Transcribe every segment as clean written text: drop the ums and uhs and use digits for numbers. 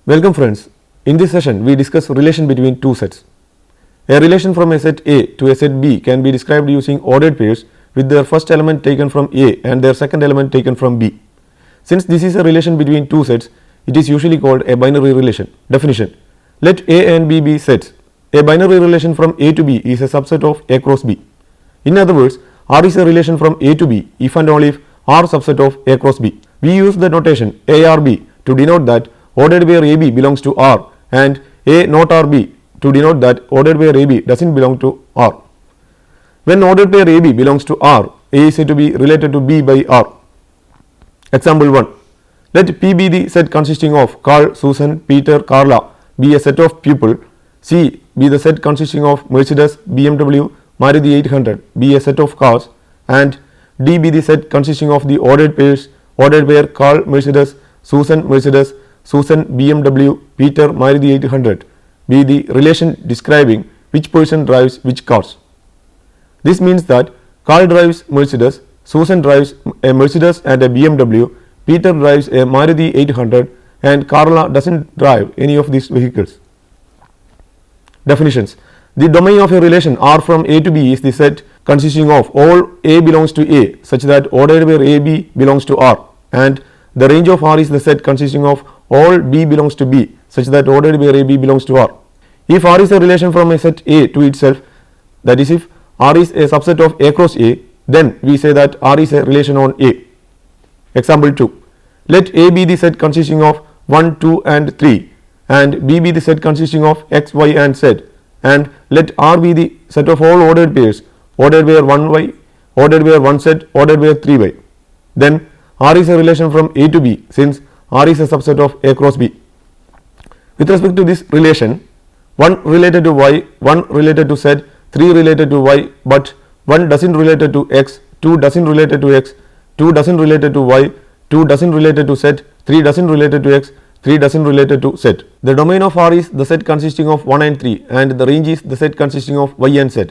Welcome friends. In this session we discuss relation between two sets. A relation from a set A to a set B can be described using ordered pairs with their first element taken from A and their second element taken from B. Since this is a relation between two sets, it is usually called a binary relation. Definition: let A and B be sets. A binary relation from A to B is a subset of A cross B. In other words, R is a relation from A to B if and only if R subset of A cross B. We use the notation ARB to denote that ordered pair AB belongs to R and A not RB to denote that ordered pair AB doesn't belong to R. When ordered pair AB belongs to R, A is said to be related to B by R. Example 1. Let P be the set consisting of Carl, Susan, Peter, Carla be a set of people. C be the set consisting of Mercedes, BMW, Maruti 800 be a set of cars, and D be the set consisting of the ordered pairs ordered pair Carl, Mercedes, Susan, Mercedes, Susan, BMW, Peter, Maruti 800 be the relation describing which person drives which cars. This means that Carl drives Mercedes, Susan drives a Mercedes and a BMW, Peter drives a Maruti 800 and Carla doesn't drive any of these vehicles. Definitions: the domain of a relation R from A to B is the set consisting of all A belongs to A such that ordered pair AB belongs to R, and the range of R is the set consisting of all B belongs to B such that ordered pair AB belongs to R. If R is a relation from a set A to itself, that is if R is a subset of A cross A, then we say that R is a relation on A. Example 2. Let A be the set consisting of 1, 2 and 3 and B be the set consisting of X, Y and Z, and let R be the set of all ordered pairs ordered pair 1Y, ordered pair 1Z, ordered pair 3Y. Then R is a relation from A to B since R is a subset of A cross B. With respect to this relation, 1 related to Y, 1 related to Z, 3 related to Y, but 1 doesn't related to X, 2 doesn't related to X, 2 doesn't related to Y, 2 doesn't related to Z, 3 doesn't related to X, 3 doesn't related to Z. The domain of R is the set consisting of 1 and 3 and the range is the set consisting of Y and Z.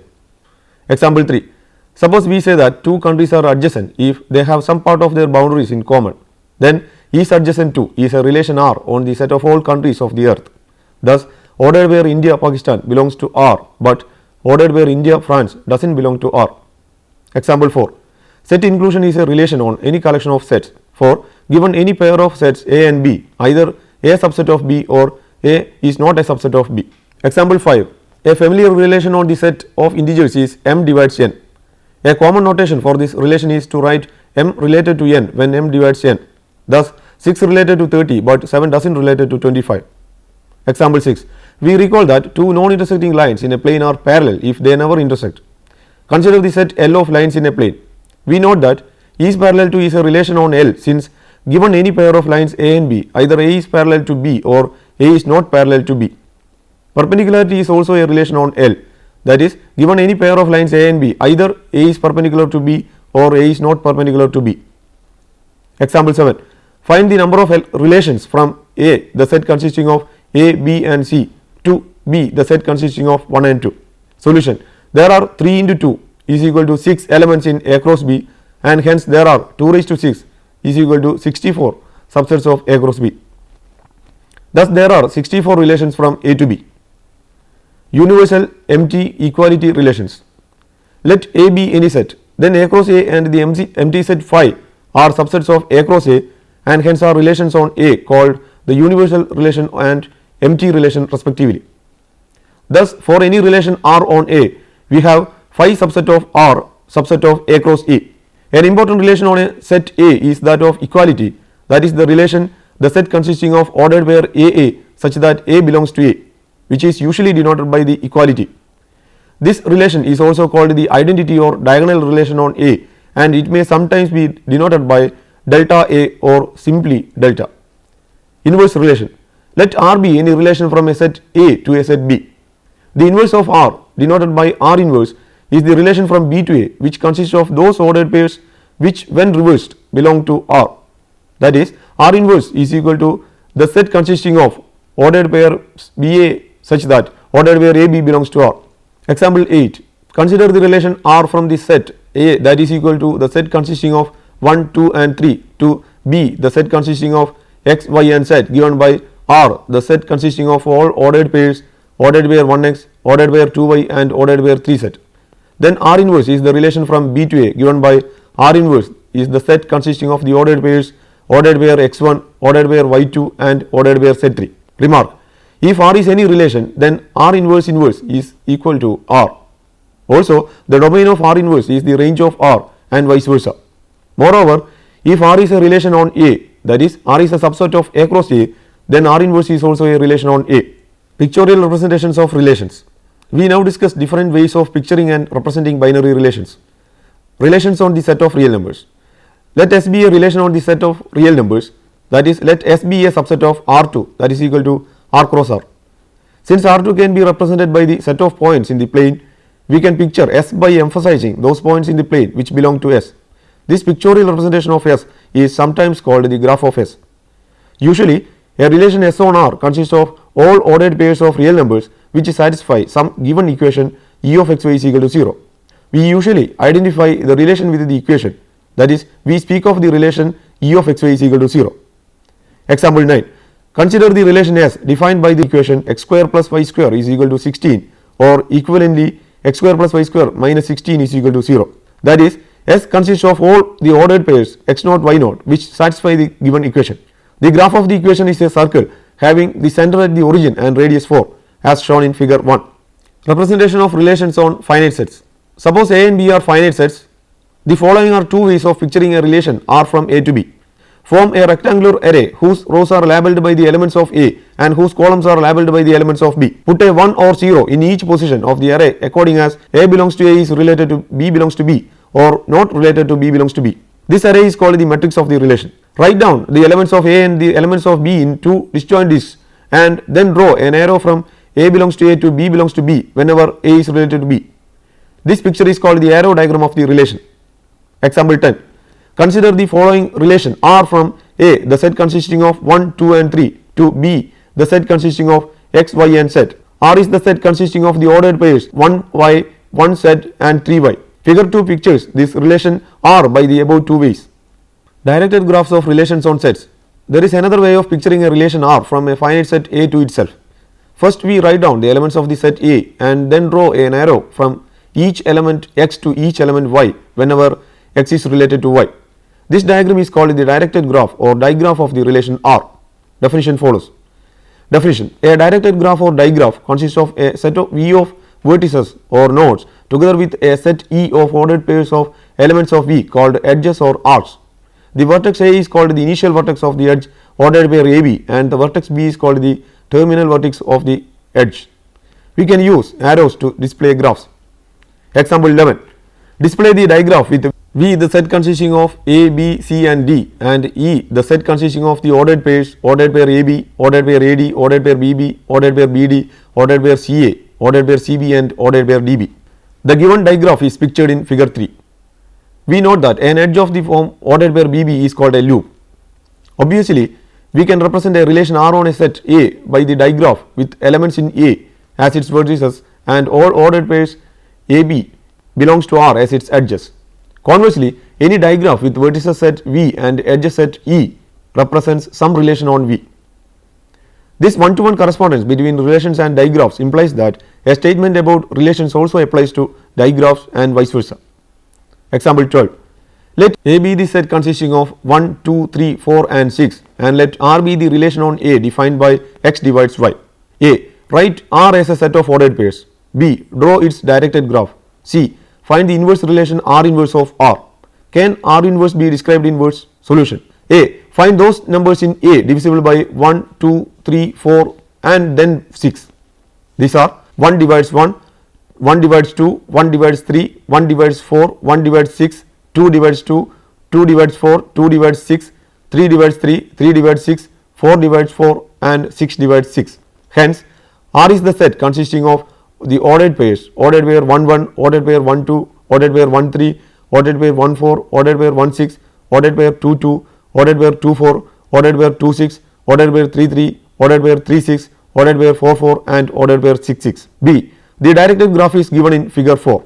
Example 3. Suppose we say that two countries are adjacent if they have some part of their boundaries in common. Then each adjacent to is a relation R on the set of all countries of the earth. Thus, ordered pair India Pakistan belongs to R, but ordered pair India France doesn't belong to R. Example 4. Set inclusion is a relation on any collection of sets. For given any pair of sets A and B, either A subset of B or A is not a subset of B. Example 5. A familiar relation on the set of integers is m divides n. A common notation for this relation is to write m related to n when m divides n. Thus, 6 related to 30 but 7 doesn't related to 25. Example 6. We recall that two non-intersecting lines in a plane are parallel if they never intersect. Consider the set L of lines in a plane. We note that E is parallel to is a relation on L since given any pair of lines A and B, either A is parallel to B or A is not parallel to B. Perpendicularity is also a relation on L, that is given any pair of lines A and B, either A is perpendicular to B or A is not perpendicular to B. Example 7. Find the number of relations from A, the set consisting of A, B and C, to B, the set consisting of 1 and 2. Solution: there are 3 into 2 is equal to 6 elements in A cross B, and hence there are 2 raised to 6 is equal to 64 subsets of A cross B. Thus, there are 64 relations from A to B. Universal empty equality relations. Let A be any set, then A cross A and the empty set phi are subsets of A cross A and hence are relations on A called the universal relation and empty relation respectively. Thus, for any relation R on A, we have phi subset of R subset of A cross A. An important relation on a set A is that of equality, that is the relation the set consisting of ordered pair AA such that A belongs to A, which is usually denoted by the equality. This relation is also called the identity or diagonal relation on A, and it may sometimes be denoted by delta A or simply delta. Inverse relation. Let R be any relation from a set A to a set B. The inverse of R, denoted by R inverse, is the relation from B to A which consists of those ordered pairs which when reversed belong to R. That is, R inverse is equal to the set consisting of ordered pair BA such that ordered pair AB belongs to R. Example 8. Consider the relation R from the set A that is equal to the set consisting of 1, 2 and 3 to B the set consisting of X, Y and Z given by R the set consisting of all ordered pairs ordered pair 1x, ordered pair 2y and ordered pair 3 set. Then R inverse is the relation from B to A given by R inverse is the set consisting of the ordered pairs ordered pair x1, ordered pair y2 and ordered pair z3. Remark, if R is any relation, then R inverse inverse is equal to R. Also, the domain of R inverse is the range of R and vice versa. Moreover, if R is a relation on A, that is R is a subset of A cross A, then R inverse is also a relation on A. Pictorial representations of relations. We now discuss different ways of picturing and representing binary relations. Relations on the set of real numbers. Let S be a relation on the set of real numbers, that is let S be a subset of R2 that is equal to R cross R. Since R2 can be represented by the set of points in the plane, we can picture S by emphasizing those points in the plane which belong to S. This pictorial representation of S is sometimes called the graph of S. Usually, a relation S on R consists of all ordered pairs of real numbers which satisfy some given equation E of xy is equal to 0. We usually identify the relation with the equation, that is, we speak of the relation E of xy is equal to 0. Example 9. Consider the relation S defined by the equation x square plus y square is equal to 16 or equivalently x square plus y square minus 16 is equal to 0. That is, S consists of all the ordered pairs x naught y naught which satisfy the given equation. The graph of the equation is a circle having the center at the origin and radius 4 as shown in figure 1. Representation of relations on finite sets. Suppose A and B are finite sets. The following are two ways of picturing a relation R from A to B. Form a rectangular array whose rows are labelled by the elements of A and whose columns are labelled by the elements of B. Put a 1 or 0 in each position of the array according as A belongs to A is related to B belongs to B or not related to B belongs to B. This array is called the matrix of the relation. Write down the elements of A and the elements of B in two disjoint disks and then draw an arrow from A belongs to A to B belongs to B whenever A is related to B. This picture is called the arrow diagram of the relation. Example 10. Consider the following relation R from A the set consisting of 1, 2 and 3 to B the set consisting of x, y and z. R is the set consisting of the ordered pairs 1y, 1z and 3y. Figure 2 pictures this relation R by the above two ways. Directed graphs of relations on sets. There is another way of picturing a relation R from a finite set A to itself. First we write down the elements of the set A and then draw an arrow from each element x to each element y whenever x is related to y. This diagram is called the directed graph or digraph of the relation R. Definition follows. Definition: a directed graph or digraph consists of a set of V of vertices or nodes together with a set E of ordered pairs of elements of V called edges or arcs. The vertex A is called the initial vertex of the edge ordered pair AB and the vertex B is called the terminal vertex of the edge. We can use arrows to display graphs. Example 11. Display the digraph with V the set consisting of A, B, C and D and E the set consisting of the ordered pairs ordered pair AB, ordered pair AD, ordered pair BB, ordered pair BD, ordered pair CA, ordered pair CB and ordered pair DB. The given digraph is pictured in figure 3. We note that an edge of the form ordered pair BB is called a loop. Obviously, we can represent a relation R on a set A by the digraph with elements in A as its vertices and all ordered pairs AB belongs to R as its edges. Conversely, any digraph with vertices set V and edges set E represents some relation on V. This one-to-one correspondence between relations and digraphs implies that a statement about relations also applies to digraphs and vice versa. Example 12. Let A be the set consisting of 1, 2, 3, 4 and 6 and let R be the relation on A defined by x divides y. A. Write R as a set of ordered pairs. B. Draw its directed graph. C. Find the inverse relation R inverse of R. Can R inverse be described in words? Solution. A. Find those numbers in A divisible by 1, 2, 3, 4 and then 6. These are 1 divides 1, 1 divides 2, 1 divides 3, 1 divides 4, 1 divides 6, 2 divides 2, 2 divides 4, 2 divides 6, 3 divides 3, 3 divides 6, 4 divides 4 and 6 divides 6. Hence, R is the set consisting of the ordered pairs ordered pair 1 1, ordered pair 1 2, ordered pair 1 3, ordered pair 1 4, ordered pair 1 6, ordered pair 2 2, ordered pair 2 4, ordered pair 2 6, ordered pair 3 3, ordered pair 3 6, ordered pair 4 4 and ordered pair 6 6. B. The directed graph is given in figure 4.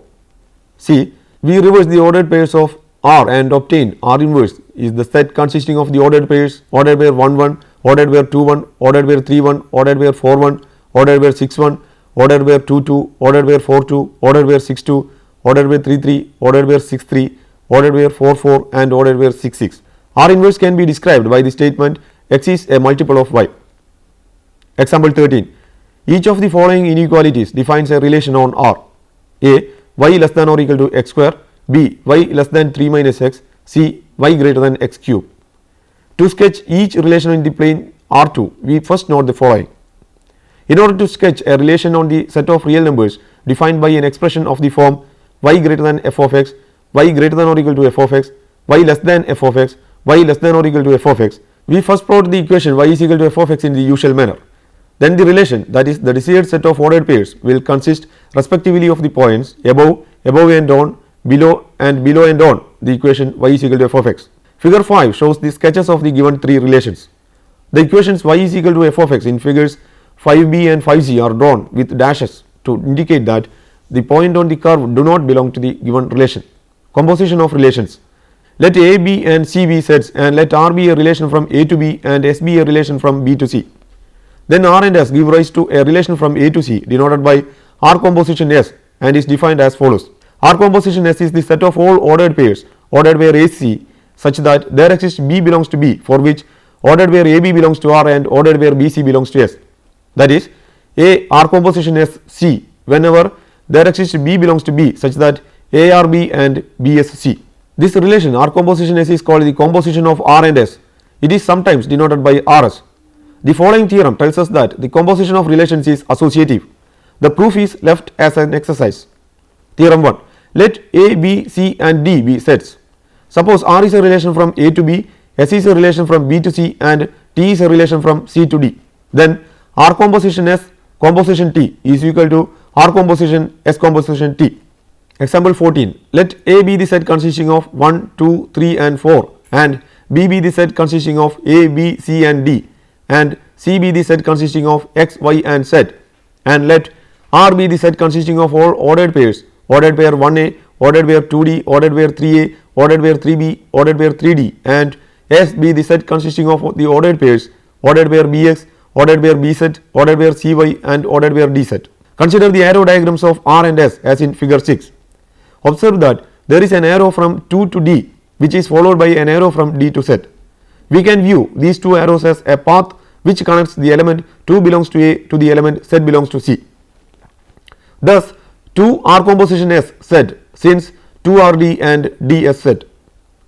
C. We reverse the ordered pairs of R and obtain R inverse is the set consisting of the ordered pairs ordered pair 1 1, ordered pair 2 1, ordered pair 3 1, ordered pair 4 1, ordered pair 6 1, ordered pair 2 2, ordered pair 4 2, ordered pair 6 2, ordered pair 3 3, ordered pair 6 3, ordered pair 4 4 and ordered pair 6 6. R inverse can be described by the statement X is a multiple of Y. Example 13. Each of the following inequalities defines a relation on R. A. Y less than or equal to x square. B. Y less than 3 minus x. C. Y greater than x cube. To sketch each relation in the plane R2, we first note the following. In order to sketch a relation on the set of real numbers defined by an expression of the form y greater than f of x, y greater than or equal to f of x, y less than f of x, y less than or equal to f of x, we first plot the equation y is equal to f of x in the usual manner. Then the relation, that is the desired set of ordered pairs, will consist respectively of the points above, above and on, below and below and on the equation y is equal to f of x. Figure 5 shows the sketches of the given three relations. The equations y is equal to f of x in figures 5b and 5c are drawn with dashes to indicate that the point on the curve do not belong to the given relation. Composition of relations. Let A, B and C be sets and let R be a relation from A to B and S be a relation from B to C. Then R and S give rise to a relation from A to C denoted by R composition S and is defined as follows. R composition S is the set of all ordered pairs ordered pair AC such that there exists B belongs to B, for which ordered pair AB belongs to R and ordered pair BC belongs to S. That is, A R composition S C whenever there exists B belongs to B such that A R B and B S C. This relation R composition S is called the composition of R and S. It is sometimes denoted by RS. The following theorem tells us that the composition of relations is associative. The proof is left as an exercise. Theorem 1. Let A, B, C and D be sets. Suppose R is a relation from A to B, S is a relation from B to C and T is a relation from C to D. Then R composition S composition T is equal to R composition S composition T. Example 14. Let A be the set consisting of 1, 2, 3 and 4 and B be the set consisting of A, B, C and D and C be the set consisting of X, Y and Z, and let R be the set consisting of all ordered pairs ordered pair 1A, ordered pair 2D, ordered pair 3A, ordered pair 3B, ordered pair 3D and S be the set consisting of the ordered pairs ordered pair BX, ordered pair BZ, ordered pair CY and ordered pair DZ. Consider the arrow diagrams of R and S as in figure 6. Observe that there is an arrow from 2 to D which is followed by an arrow from D to Z. We can view these two arrows as a path which connects the element 2 belongs to A to the element Z belongs to C. Thus 2 R composition S Z since 2 R D and D S Z.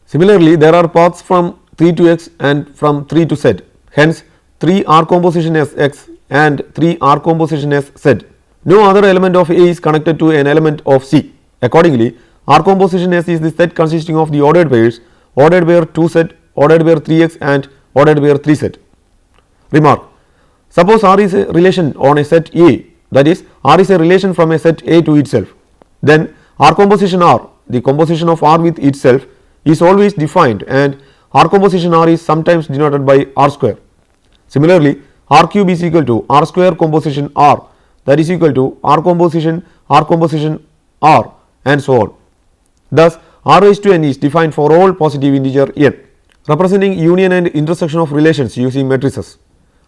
Similarly, there are paths from 3 to X and from 3 to Z. Hence 3 R composition S X and 3 R composition S Z. No other element of A is connected to an element of C. Accordingly, R composition S is the set consisting of the ordered pairs ordered pair 2Z, ordered pair 3X and ordered pair 3Z. Remark. Suppose R is a relation on a set A, that is R is a relation from a set A to itself. Then R composition R, the composition of R with itself, is always defined and R composition R is sometimes denoted by R square. Similarly, R cube is equal to R square composition R, that is equal to R composition R and so on. Thus, R raised to n is defined for all positive integer n, representing union and intersection of relations using matrices.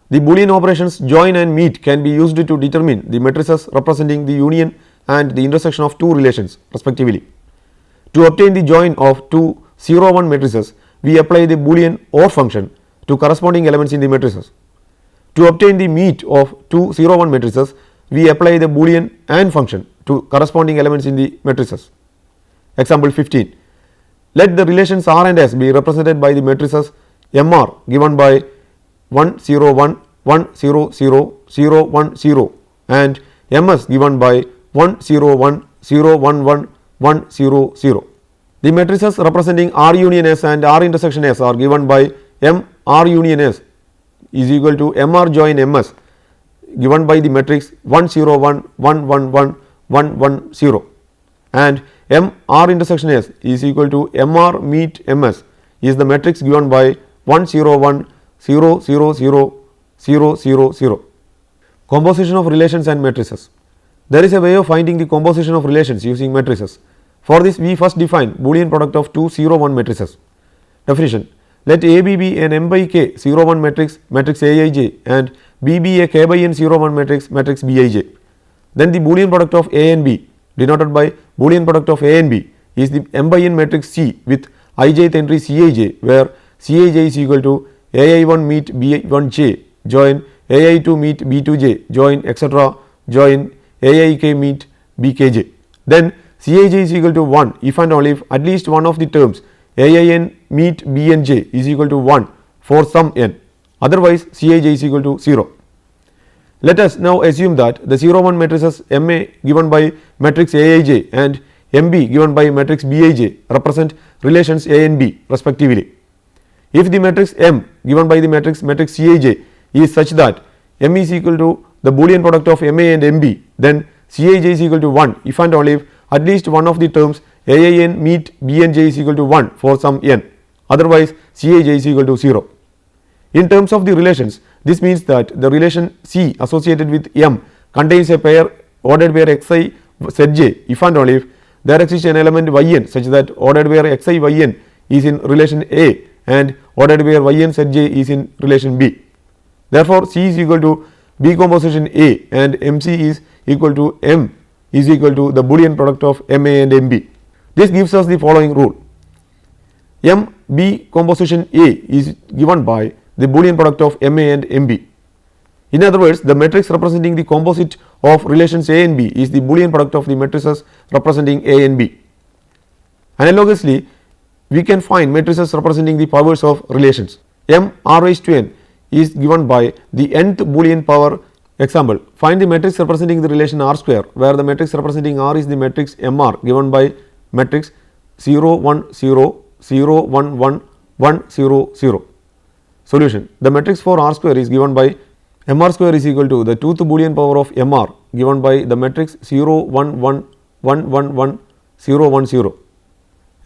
The Boolean operations join and meet can be used to determine the matrices representing the union and the intersection of two relations respectively. To obtain the join of two 0 1 matrices, we apply the Boolean OR function to corresponding elements in the matrices. To obtain the meet of two 0 1 matrices, we apply the Boolean AND function to corresponding elements in the matrices. Example 15. Let the relations R and S be represented by the matrices MR given by 1 0 1 1 0 0 0 1 0 and MS given by 1 0 1 0 1 1 1 0 0. The matrices representing R union S and R intersection S are given by M R union S is equal to MR join MS given by the matrix 1 0 1 1 1 1 1 1 0 and M R intersection S is equal to MR meet MS is the matrix given by 1 0 1 0 0 0 0 0 0. Composition of relations and matrices. There is a way of finding the composition of relations using matrices. For this, we first define Boolean product of two 0 1 matrices. Definition: let AB be an m by k 0 1 matrix, matrix Aij, and B be a k by n 0 1 matrix, matrix Bij. Then the Boolean product of A and B, denoted by Boolean product of A and B, is the m by n matrix C with ijth entry Cij, where Cij is equal to Ai1 meet B1j join Ai2 meet B2j join etc. join Aik meet Bkj. Then Cij is equal to 1 if and only if at least one of the terms Ain meet Bnj is equal to 1 for some n, otherwise Cij is equal to 0. Let us now assume that the 0 1 matrices Ma given by matrix Aij and Mb given by matrix Bij represent relations A and B respectively. If the matrix M given by the matrix Cij is such that M is equal to the Boolean product of Ma and Mb, then Cij is equal to 1 if and only if at least one of the terms Ain meet Bnj is equal to 1 for some n, otherwise Cij is equal to 0. In terms of the relations, this means that the relation C associated with M contains a pair ordered pair xi zj if and only if there exists an element yn such that ordered pair xi yn is in relation A and ordered pair yn zj is in relation B. Therefore, C is equal to B composition A and MC is equal to M is equal to the Boolean product of Ma and Mb. This gives us the following rule: M B composition A is given by the Boolean product of Ma and Mb. In other words, the matrix representing the composite of relations A and B is the Boolean product of the matrices representing A and B. Analogously, we can find matrices representing the powers of relations. M r raised to n is given by the nth Boolean power. Example: find the matrix representing the relation R square, where the matrix representing R is the matrix Mr given by matrix 0 1 0 0 1 1 1 0 0. Solution: the matrix for R square is given by Mr square is equal to the 2th Boolean power of Mr given by the matrix 0 1 1 1 1 1 0 1 0.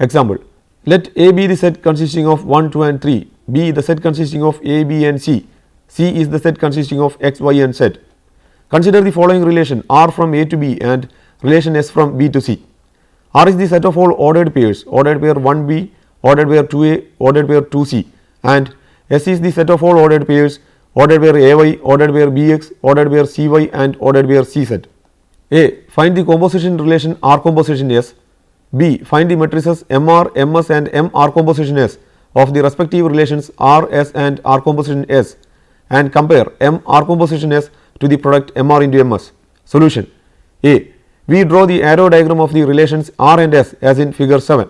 Example: let A be the set consisting of 1 2 and 3, B the set consisting of A B and C, C is the set consisting of x y and z. Consider the following relation R from A to B and relation S from B to C. R is the set of all ordered pairs, ordered pair 1b, ordered pair 2a, ordered pair 2c, and S is the set of all ordered pairs, ordered pair ay, ordered pair bx, ordered pair cy, and ordered pair cz. A. Find the composition relation R composition S. B. Find the matrices Mr, Ms, and Mr composition S of the respective relations R S and R composition S, and compare Mr composition S to the product Mr into Ms. Solution: A. We draw the arrow diagram of the relations R and S as in figure 7.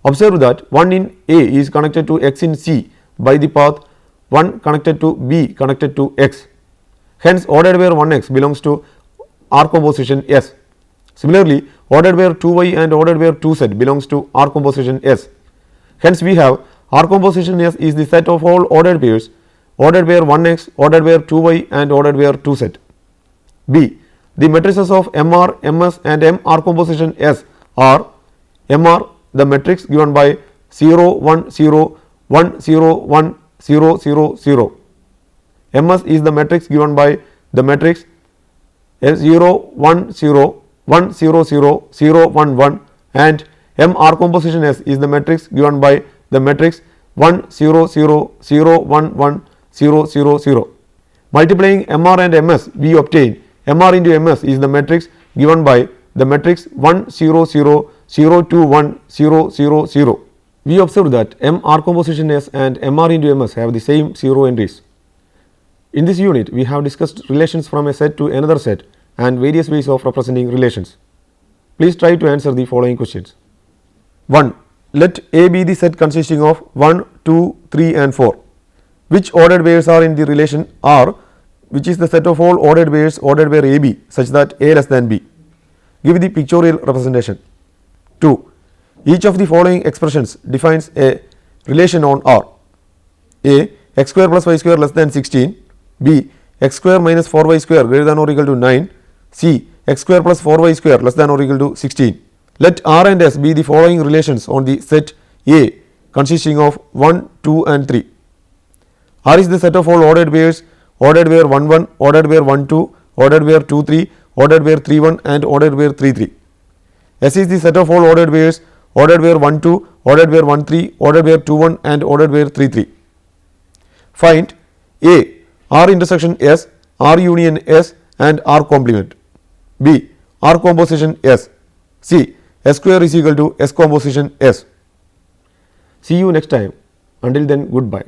Observe that 1 in A is connected to x in C by the path 1 connected to B connected to x. Hence, ordered pair 1x belongs to R composition S. Similarly, ordered pair 2y and ordered pair 2z belongs to R composition S. Hence, we have R composition S is the set of all ordered pairs, ordered pair 1x, ordered pair 2y, and ordered pair 2z. B. The matrices of Mr, Ms, and Mr composition S are Mr, the matrix given by 0 1 0 1 0 1 0 0 0. Ms is the matrix given by the matrix 0 1 0 1 0 0 0 1 1, and Mr composition S is the matrix given by the matrix 1 0 0 0 1 1 0 0 0. Multiplying Mr and Ms, we obtain Mr into Ms is the matrix given by the matrix 1 0 0 0 2 1 0 0 0. We observe that Mr composition S and Mr into Ms have the same 0 entries. In this unit, we have discussed relations from a set to another set and various ways of representing relations. Please try to answer the following questions. 1. Let A be the set consisting of 1, 2, 3 and 4. Which ordered pairs are in the relation R, which is the set of all ordered pairs ordered pair AB such that A less than B? Give the pictorial representation. 2. Each of the following expressions defines a relation on R. A. X square plus y square less than 16. B. X square minus 4y square greater than or equal to 9. C. X square plus 4y square less than or equal to 16. Let R and S be the following relations on the set A consisting of 1, 2 and 3. R is the set of all ordered pairs, ordered pair 1 1, ordered pair 1 2, ordered pair 2 3, ordered pair 3 1 and ordered pair 3 3. S is the set of all ordered pairs, ordered pair 1 2, ordered pair 1 3, ordered pair 2 1 and ordered pair 3 3. Find A. R intersection S, R union S and R complement. B. R composition S. C. S square is equal to S composition S. See you next time. Until then, goodbye.